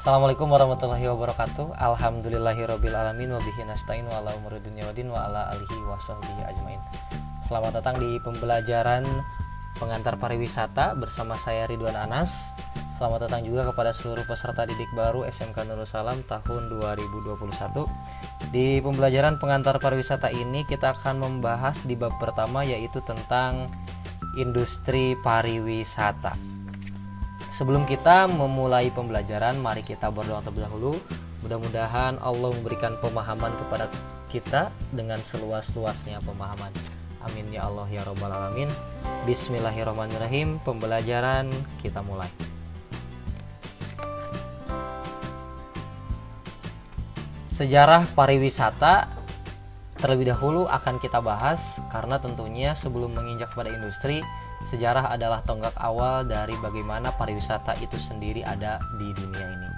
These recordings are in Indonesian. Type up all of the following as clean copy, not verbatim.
Assalamualaikum warahmatullahi wabarakatuh. Alhamdulillahirabbil alamin wa bihi nasta'in wa ala umuri dunya waddin wa ala alihi washabbihi ajmain. Selamat datang di pembelajaran pengantar pariwisata bersama saya Ridwan Anas. Selamat datang juga kepada seluruh peserta didik baru SMK Nurul Salam tahun 2021. Di pembelajaran pengantar pariwisata ini kita akan membahas di bab pertama, yaitu tentang industri pariwisata. Sebelum kita memulai pembelajaran, mari kita berdoa terlebih dahulu. Mudah-mudahan Allah memberikan pemahaman kepada kita dengan seluas-luasnya pemahaman. Amin ya Allah ya Rabbal Alamin. Bismillahirrahmanirrahim. Pembelajaran kita mulai. Sejarah pariwisata terlebih dahulu akan kita bahas, karena tentunya sebelum menginjak pada industri, sejarah adalah tonggak awal dari bagaimana pariwisata itu sendiri ada di dunia ini.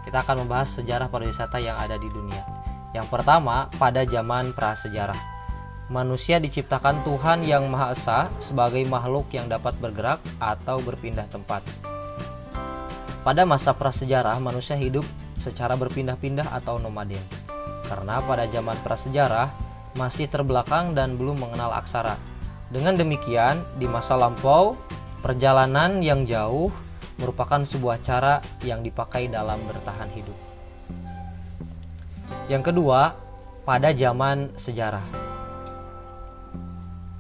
Kita akan membahas sejarah pariwisata yang ada di dunia. Yang pertama, pada zaman prasejarah, manusia diciptakan Tuhan Yang Maha Esa sebagai makhluk yang dapat bergerak atau berpindah tempat. Pada masa prasejarah, manusia hidup secara berpindah-pindah atau nomaden. Karena pada zaman prasejarah masih terbelakang dan belum mengenal aksara. Dengan demikian, di masa lampau, perjalanan yang jauh merupakan sebuah cara yang dipakai dalam bertahan hidup. Yang kedua, pada zaman sejarah.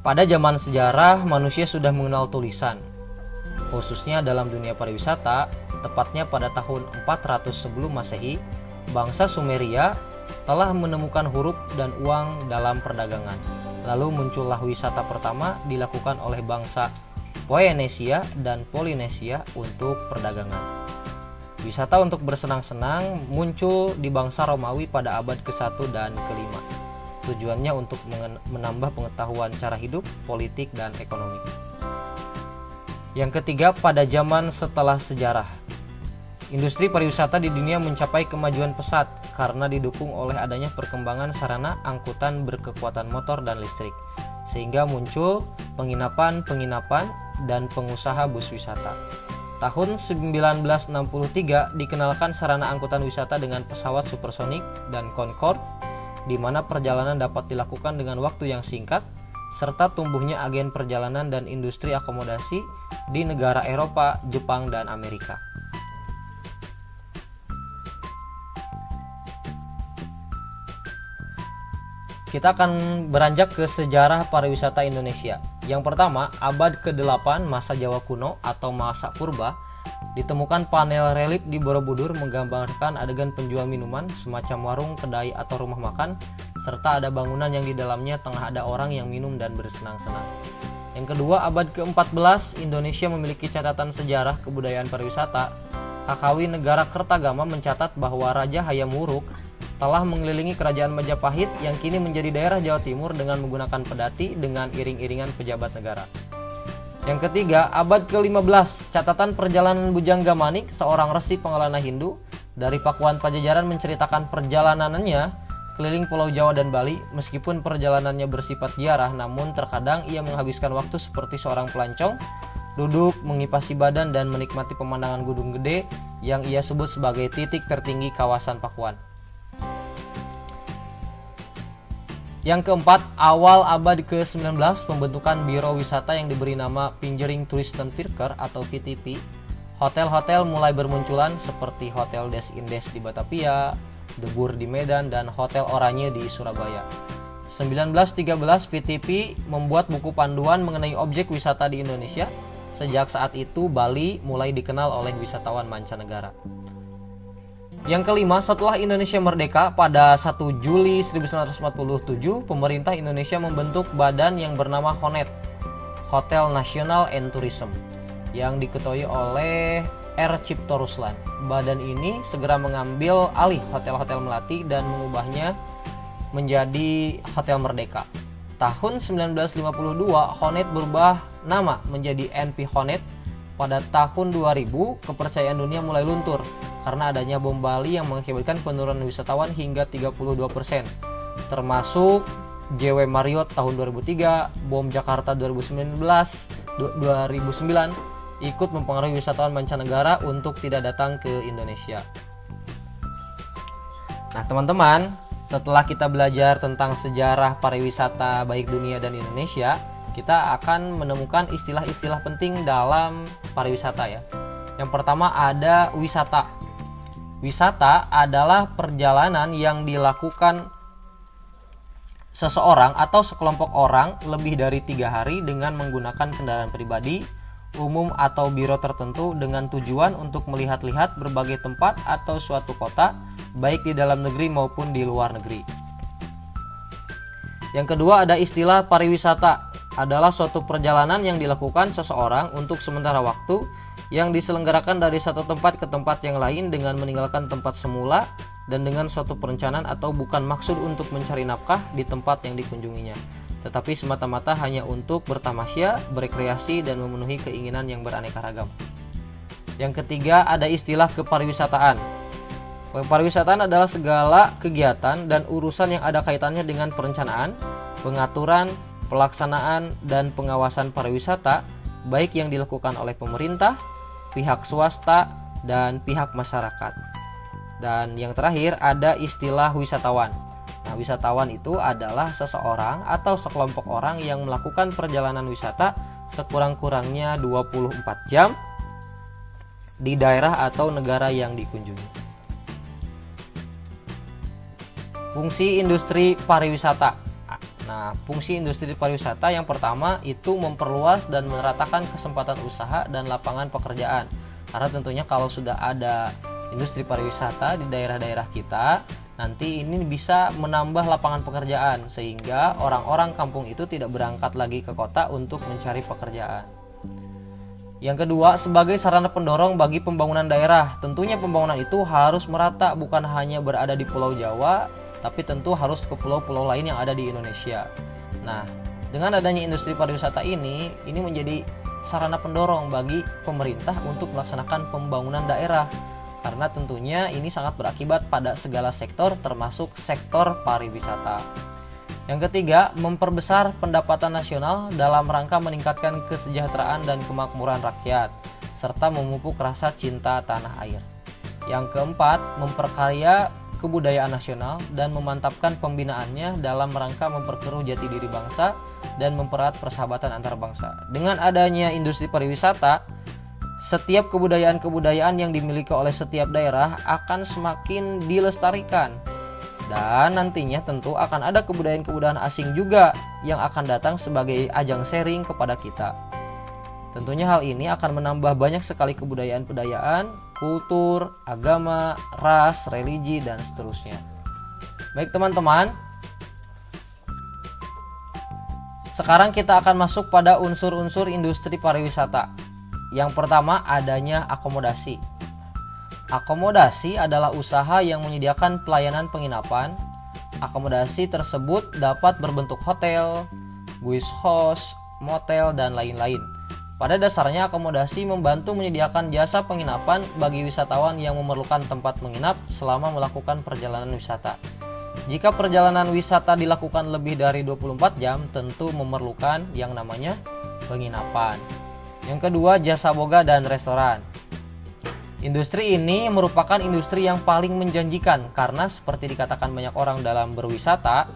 Pada zaman sejarah, manusia sudah mengenal tulisan, khususnya dalam dunia pariwisata. Tepatnya pada tahun 400 sebelum Masehi, bangsa Sumeria telah menemukan huruf dan uang dalam perdagangan. Lalu muncullah wisata pertama dilakukan oleh bangsa Polynesia dan Polinesia untuk perdagangan. Wisata untuk bersenang-senang muncul di bangsa Romawi pada abad ke-1 dan ke-5. Tujuannya untuk menambah pengetahuan cara hidup, politik, dan ekonomi. Yang ketiga, pada zaman setelah sejarah, industri pariwisata di dunia mencapai kemajuan pesat karena didukung oleh adanya perkembangan sarana angkutan berkekuatan motor dan listrik, sehingga muncul penginapan dan pengusaha bus wisata. Tahun 1963 dikenalkan sarana angkutan wisata dengan pesawat supersonik dan Concorde, di mana perjalanan dapat dilakukan dengan waktu yang singkat, serta tumbuhnya agen perjalanan dan industri akomodasi di negara Eropa, Jepang, dan Amerika. Kita akan beranjak ke sejarah pariwisata Indonesia. Yang pertama, abad ke-8 masa Jawa kuno atau masa purba, ditemukan panel relief di Borobudur menggambarkan adegan penjual minuman, semacam warung, kedai, atau rumah makan, serta ada bangunan yang di dalamnya tengah ada orang yang minum dan bersenang-senang. Yang kedua, abad ke-14, Indonesia memiliki catatan sejarah kebudayaan pariwisata. Kakawi Negara Kertagama mencatat bahwa Raja Hayam Wuruk telah mengelilingi kerajaan Majapahit yang kini menjadi daerah Jawa Timur dengan menggunakan pedati dengan iring-iringan pejabat negara. Yang ketiga, abad ke-15, catatan perjalanan Bujangga Manik, seorang resi pengelana Hindu dari Pakuan Pajajaran, menceritakan perjalanannya keliling Pulau Jawa dan Bali. Meskipun perjalanannya bersifat ziarah, namun terkadang ia menghabiskan waktu seperti seorang pelancong, duduk, mengipasi badan, dan menikmati pemandangan Gunung Gede yang ia sebut sebagai titik tertinggi kawasan Pakuan. Yang keempat, awal abad ke-19, pembentukan Biro Wisata yang diberi nama Pinjering Toeristenvirker atau VTP. Hotel-hotel mulai bermunculan seperti Hotel Des Indes di Batavia, The Bur di Medan, dan Hotel Oranye di Surabaya. 1913, VTP membuat buku panduan mengenai objek wisata di Indonesia. Sejak saat itu, Bali mulai dikenal oleh wisatawan mancanegara. Yang kelima, setelah Indonesia merdeka pada 1 Juli 1947, pemerintah Indonesia membentuk badan yang bernama HONET, Hotel National and Tourism, yang diketuai oleh R. Cipto Ruslan. Badan ini segera mengambil alih hotel-hotel melati dan mengubahnya menjadi Hotel Merdeka. Tahun 1952, HONET berubah nama menjadi NP HONET. Pada tahun 2000, kepercayaan dunia mulai luntur karena adanya bom Bali yang mengakibatkan penurunan wisatawan hingga 32%, termasuk JW Marriott tahun 2003, bom Jakarta 2009 ikut mempengaruhi wisatawan mancanegara untuk tidak datang ke Indonesia. Nah, teman-teman, setelah kita belajar tentang sejarah pariwisata baik dunia dan Indonesia, kita akan menemukan istilah-istilah penting dalam pariwisata ya. Yang pertama ada wisata. Wisata adalah perjalanan yang dilakukan seseorang atau sekelompok orang lebih dari 3 hari dengan menggunakan kendaraan pribadi, umum atau biro tertentu dengan tujuan untuk melihat-lihat berbagai tempat atau suatu kota, baik di dalam negeri maupun di luar negeri. Yang kedua ada istilah pariwisata, adalah suatu perjalanan yang dilakukan seseorang untuk sementara waktu yang diselenggarakan dari satu tempat ke tempat yang lain dengan meninggalkan tempat semula dan dengan suatu perencanaan atau bukan maksud untuk mencari nafkah di tempat yang dikunjunginya, tetapi semata-mata hanya untuk bertamasya, berekreasi, dan memenuhi keinginan yang beraneka ragam. Yang ketiga ada istilah kepariwisataan. Pariwisataan adalah segala kegiatan dan urusan yang ada kaitannya dengan perencanaan, pengaturan, pelaksanaan, dan pengawasan pariwisata, baik yang dilakukan oleh pemerintah, pihak swasta, dan pihak masyarakat. Dan yang terakhir ada istilah wisatawan. Nah, wisatawan itu adalah seseorang atau sekelompok orang yang melakukan perjalanan wisata sekurang-kurangnya 24 jam di daerah atau negara yang dikunjungi. Fungsi industri pariwisata. Nah, fungsi industri pariwisata yang pertama itu memperluas dan meratakan kesempatan usaha dan lapangan pekerjaan. Karena tentunya kalau sudah ada industri pariwisata di daerah-daerah kita, nanti ini bisa menambah lapangan pekerjaan sehingga orang-orang kampung itu tidak berangkat lagi ke kota untuk mencari pekerjaan. Yang kedua, sebagai sarana pendorong bagi pembangunan daerah. Tentunya pembangunan itu harus merata, bukan hanya berada di Pulau Jawa, tapi tentu harus ke pulau-pulau lain yang ada di Indonesia. Nah, dengan adanya industri pariwisata ini menjadi sarana pendorong bagi pemerintah untuk melaksanakan pembangunan daerah. Karena tentunya ini sangat berakibat pada segala sektor termasuk sektor pariwisata. Yang ketiga, memperbesar pendapatan nasional dalam rangka meningkatkan kesejahteraan dan kemakmuran rakyat, serta memupuk rasa cinta tanah air. Yang keempat, memperkaya kebudayaan nasional dan memantapkan pembinaannya dalam rangka memperkeruh jati diri bangsa dan mempererat persahabatan antar bangsa. Dengan adanya industri pariwisata, setiap kebudayaan-kebudayaan yang dimiliki oleh setiap daerah akan semakin dilestarikan. Dan nantinya tentu akan ada kebudayaan-kebudayaan asing juga yang akan datang sebagai ajang sharing kepada kita. Tentunya hal ini akan menambah banyak sekali kebudayaan-budayaan, kultur, agama, ras, religi, dan seterusnya. Baik teman-teman, sekarang kita akan masuk pada unsur-unsur industri pariwisata. Yang pertama adanya akomodasi. Akomodasi adalah usaha yang menyediakan pelayanan penginapan. Akomodasi tersebut dapat berbentuk hotel, guest house, motel, dan lain-lain. Pada dasarnya akomodasi membantu menyediakan jasa penginapan bagi wisatawan yang memerlukan tempat menginap selama melakukan perjalanan wisata. Jika perjalanan wisata dilakukan lebih dari 24 jam, tentu memerlukan yang namanya penginapan. Yang kedua, jasa boga dan restoran. Industri ini merupakan industri yang paling menjanjikan karena seperti dikatakan banyak orang dalam berwisata,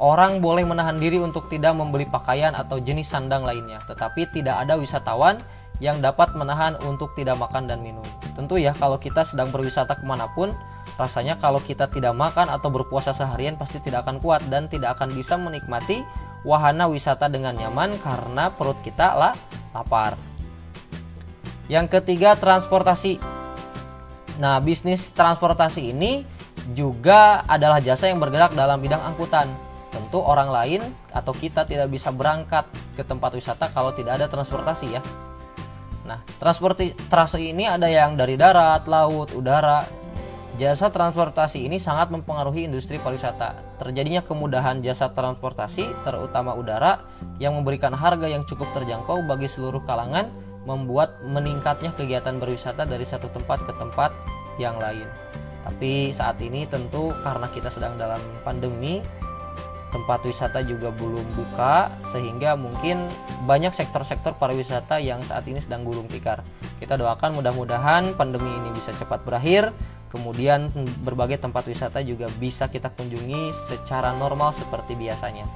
orang boleh menahan diri untuk tidak membeli pakaian atau jenis sandang lainnya, tetapi tidak ada wisatawan yang dapat menahan untuk tidak makan dan minum. Tentu ya, kalau kita sedang berwisata kemanapun, rasanya kalau kita tidak makan atau berpuasa seharian pasti tidak akan kuat dan tidak akan bisa menikmati wahana wisata dengan nyaman karena perut kita lapar. Yang ketiga, transportasi. Nah, bisnis transportasi ini juga adalah jasa yang bergerak dalam bidang angkutan. Tentu orang lain atau kita tidak bisa berangkat ke tempat wisata kalau tidak ada transportasi ya. Nah, transportasi ini ada yang dari darat, laut, udara. Jasa transportasi ini sangat mempengaruhi industri pariwisata. Terjadinya kemudahan jasa transportasi, terutama udara, yang memberikan harga yang cukup terjangkau bagi seluruh kalangan, membuat meningkatnya kegiatan berwisata dari satu tempat ke tempat yang lain. Tapi saat ini tentu karena kita sedang dalam pandemi, tempat wisata juga belum buka, sehingga mungkin banyak sektor-sektor pariwisata yang saat ini sedang gulung tikar. Kita doakan mudah-mudahan pandemi ini bisa cepat berakhir, kemudian berbagai tempat wisata juga bisa kita kunjungi secara normal seperti biasanya.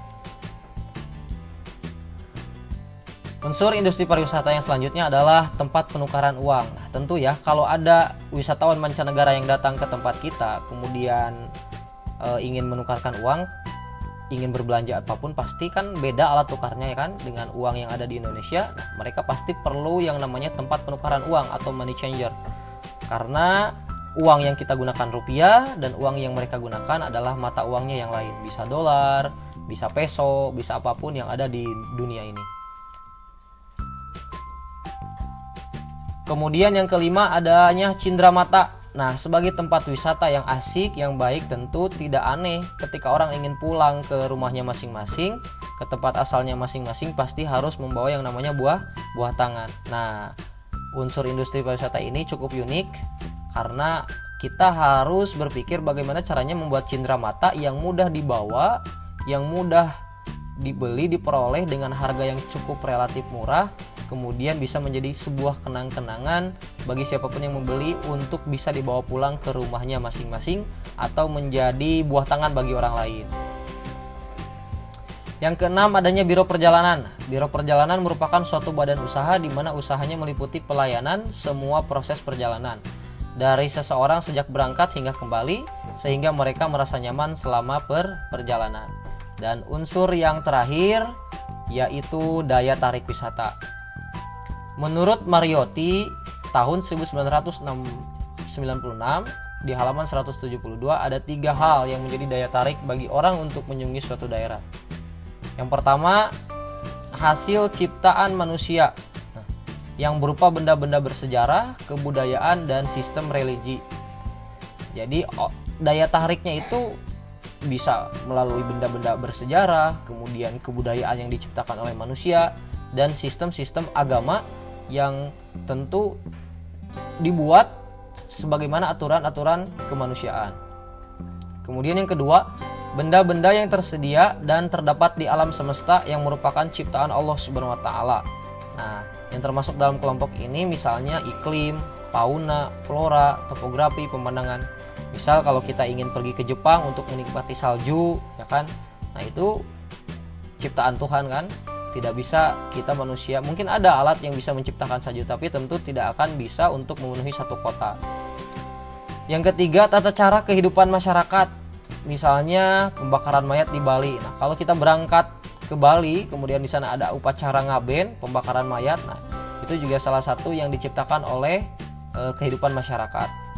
Unsur industri pariwisata yang selanjutnya adalah tempat penukaran uang. Nah, tentu ya, kalau ada wisatawan mancanegara yang datang ke tempat kita, kemudian ingin menukarkan uang, ingin berbelanja apapun, pasti kan beda alat tukarnya ya kan dengan uang yang ada di Indonesia. Nah, mereka pasti perlu yang namanya tempat penukaran uang atau money changer. Karena uang yang kita gunakan rupiah dan uang yang mereka gunakan adalah mata uangnya yang lain. Bisa dolar, bisa peso, bisa apapun yang ada di dunia ini. Kemudian yang kelima adanya Cindramata. Nah, sebagai tempat wisata yang asik, yang baik, tentu tidak aneh ketika orang ingin pulang ke rumahnya masing-masing, ke tempat asalnya masing-masing, pasti harus membawa yang namanya buah tangan. Nah, unsur industri pariwisata ini cukup unik karena kita harus berpikir bagaimana caranya membuat Cindramata yang mudah dibawa, yang mudah dibeli, diperoleh dengan harga yang cukup relatif murah, kemudian bisa menjadi sebuah kenang-kenangan bagi siapapun yang membeli untuk bisa dibawa pulang ke rumahnya masing-masing atau menjadi buah tangan bagi orang lain. Yang keenam adanya Biro Perjalanan. Biro Perjalanan merupakan suatu badan usaha di mana usahanya meliputi pelayanan semua proses perjalanan dari seseorang sejak berangkat hingga kembali, sehingga mereka merasa nyaman selama perjalanan. Dan unsur yang terakhir yaitu daya tarik wisata. Menurut Mariotti tahun 1996 di halaman 172 ada 3 hal yang menjadi daya tarik bagi orang untuk mengunjungi suatu daerah. Yang pertama, hasil ciptaan manusia yang berupa benda-benda bersejarah, kebudayaan, dan sistem religi. Jadi daya tariknya itu bisa melalui benda-benda bersejarah, kemudian kebudayaan yang diciptakan oleh manusia, dan sistem-sistem agama yang tentu dibuat sebagaimana aturan-aturan kemanusiaan. Kemudian yang kedua, benda-benda yang tersedia dan terdapat di alam semesta yang merupakan ciptaan Allah Subhanahu wa taala. Nah, yang termasuk dalam kelompok ini misalnya iklim, fauna, flora, topografi, pemandangan. Misal kalau kita ingin pergi ke Jepang untuk menikmati salju, ya kan? Nah, itu ciptaan Tuhan kan? Tidak bisa kita manusia, mungkin ada alat yang bisa menciptakan salju, tapi tentu tidak akan bisa untuk memenuhi satu kota. Yang ketiga, tata cara kehidupan masyarakat. Misalnya pembakaran mayat di Bali. Nah, kalau kita berangkat ke Bali, kemudian di sana ada upacara ngaben, pembakaran mayat. Nah, itu juga salah satu yang diciptakan oleh kehidupan masyarakat.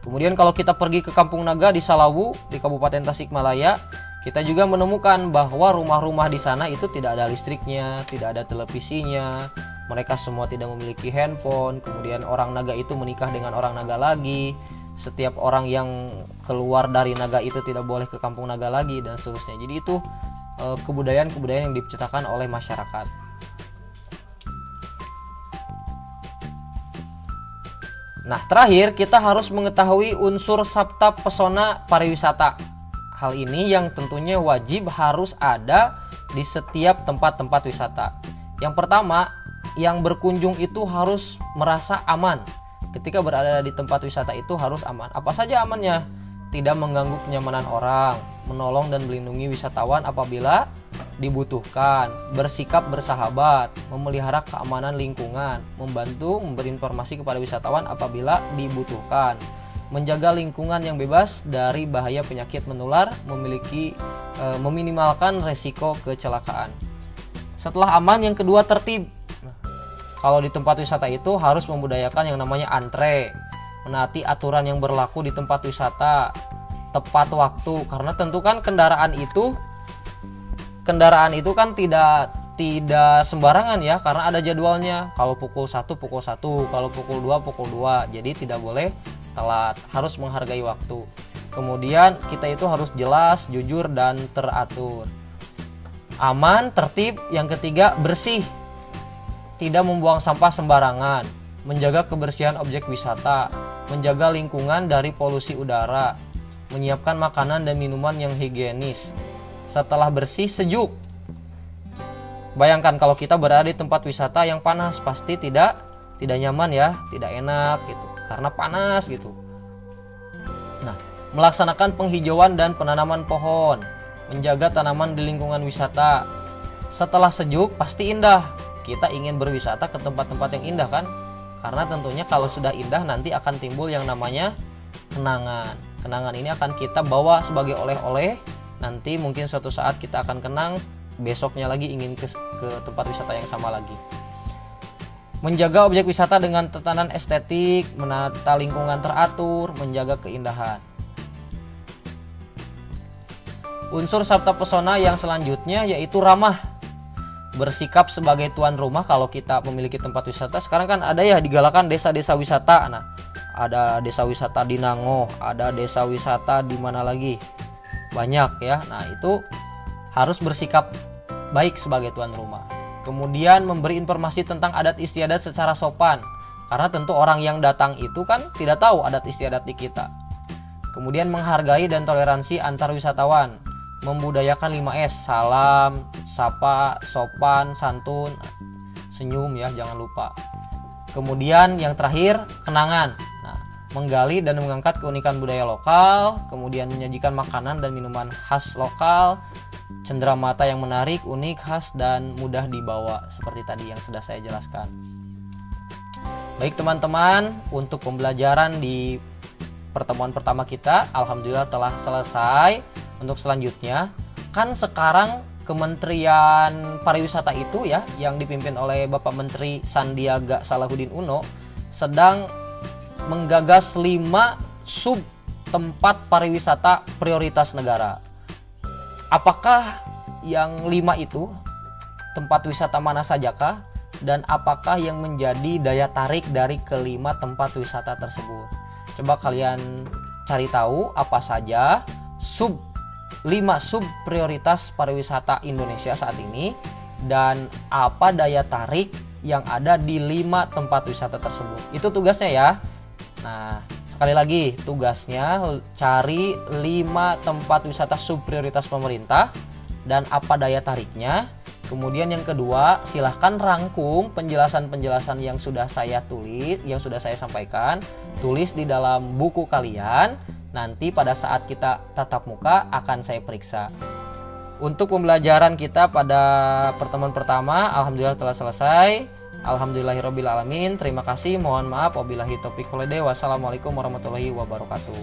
Kemudian kalau kita pergi ke Kampung Naga di Salawu, di Kabupaten Tasikmalaya, kita juga menemukan bahwa rumah-rumah di sana itu tidak ada listriknya, tidak ada televisinya, mereka semua tidak memiliki handphone. Kemudian orang Naga itu menikah dengan orang Naga lagi, setiap orang yang keluar dari Naga itu tidak boleh ke Kampung Naga lagi, dan seterusnya. Jadi itu kebudayaan-kebudayaan yang diciptakan oleh masyarakat. Nah, terakhir kita harus mengetahui unsur sabta pesona pariwisata. Hal ini yang tentunya wajib harus ada di setiap tempat-tempat wisata. Yang pertama, yang berkunjung itu harus merasa aman. Ketika berada di tempat wisata itu harus aman. Apa saja amannya? Tidak mengganggu kenyamanan orang, menolong dan melindungi wisatawan apabila dibutuhkan, bersikap bersahabat, memelihara keamanan lingkungan, membantu memberi informasi kepada wisatawan apabila dibutuhkan, menjaga lingkungan yang bebas dari bahaya penyakit menular, meminimalkan resiko kecelakaan. Setelah aman, yang kedua tertib. Kalau di tempat wisata itu harus membudayakan yang namanya antre, menaati aturan yang berlaku di tempat wisata, tepat waktu, karena tentu kan kendaraan itu kan tidak sembarangan ya, karena ada jadwalnya. Kalau pukul 1 pukul 1, kalau pukul 2 pukul 2. Jadi tidak boleh telat, harus menghargai waktu. Kemudian kita itu harus jelas, jujur, dan teratur. Aman, tertib. Yang ketiga, bersih. Tidak membuang sampah sembarangan, menjaga kebersihan objek wisata, menjaga lingkungan dari polusi udara, menyiapkan makanan dan minuman yang higienis. Setelah bersih, sejuk. Bayangkan kalau kita berada di tempat wisata yang panas, pasti tidak tidak nyaman ya, tidak enak gitu, karena panas gitu. Nah, melaksanakan penghijauan dan penanaman pohon, menjaga tanaman di lingkungan wisata. Setelah sejuk pasti indah. Kita ingin berwisata ke tempat-tempat yang indah kan? Karena tentunya kalau sudah indah nanti akan timbul yang namanya kenangan. Kenangan ini akan kita bawa sebagai oleh-oleh. Nanti mungkin suatu saat kita akan kenang, besoknya lagi ingin ke tempat wisata yang sama lagi. Menjaga objek wisata dengan tatanan estetik, menata lingkungan teratur, menjaga keindahan. Unsur sabta pesona yang selanjutnya yaitu ramah. Bersikap sebagai tuan rumah kalau kita memiliki tempat wisata. Sekarang kan ada ya digalakan desa-desa wisata. Nah, ada desa wisata di Nango, ada desa wisata di mana lagi? Banyak ya. Nah, itu harus bersikap baik sebagai tuan rumah. Kemudian memberi informasi tentang adat istiadat secara sopan. Karena tentu orang yang datang itu kan tidak tahu adat istiadat di kita. Kemudian menghargai dan toleransi antar wisatawan. Membudayakan 5S, salam, sapa, sopan, santun, senyum ya, jangan lupa. Kemudian yang terakhir, kenangan. Nah, menggali dan mengangkat keunikan budaya lokal, kemudian menyajikan makanan dan minuman khas lokal, cenderamata yang menarik, unik, khas, dan mudah dibawa, seperti tadi yang sudah saya jelaskan. Baik teman-teman, untuk pembelajaran di pertemuan pertama kita, alhamdulillah telah selesai. Untuk selanjutnya, kan sekarang Kementerian Pariwisata itu ya, yang dipimpin oleh Bapak Menteri Sandiaga Salahuddin Uno, sedang menggagas 5 sub tempat pariwisata prioritas negara. Apakah yang 5 itu tempat wisata mana sajakah, dan apakah yang menjadi daya tarik dari kelima tempat wisata tersebut? Coba kalian cari tahu apa saja 5 sub prioritas pariwisata Indonesia saat ini, dan apa daya tarik yang ada di 5 tempat wisata tersebut. Itu tugasnya ya. Nah, sekali lagi tugasnya cari 5 tempat wisata sub prioritas pemerintah dan apa daya tariknya. Kemudian yang kedua, silahkan rangkum penjelasan-penjelasan yang sudah saya tulis, yang sudah saya sampaikan, tulis di dalam buku kalian. Nanti pada saat kita tatap muka akan saya periksa. Untuk pembelajaran kita pada pertemuan pertama, alhamdulillah telah selesai. Alhamdulillahirabbil alamin. Terima kasih. Mohon maaf wabillahi taufiq wal hidayah. Wassalamualaikum warahmatullahi wabarakatuh.